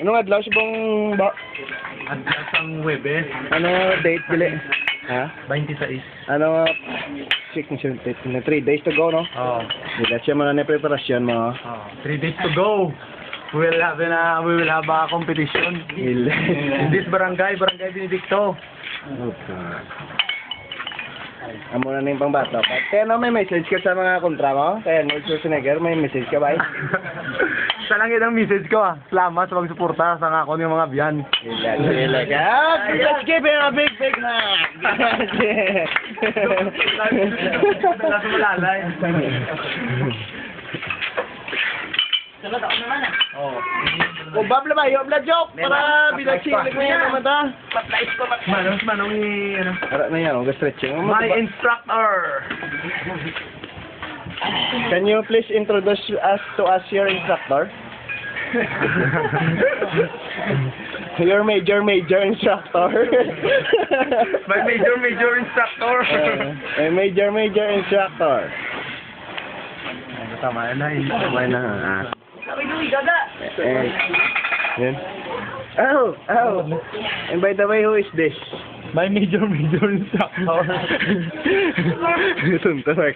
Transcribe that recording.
Anong adlaw si bang ba? At ang Webes, Ano date dili? Ha? 26. Ano 6 na 3 days to go, no? Oh. Dila siya man na preparasyon mo. 3 days to go. We will have a competition. Il. In this barangay Benedicto. Okay. Amo na yung pangbato. Kaya no, may message ka sa mga kontra mo? Kaya Arnold Schwarzenegger, may message ka ba? Sa lang ang message ko Salamat sa pagsuporta sa nga ako yung mga biyan. Let's give him a big hug! O babla ba? Yung joke para binagsilig na yan naman ta. Manong ano? Para na yan, stretching. My instructor. Can you please introduce us to your instructor? Your major instructor. My major instructor. My major instructor. Tama na yun. Tama na. Sabi nung gaga. Yan. Oh. And by the way, who is this? My major instructor. Tunto, Mark.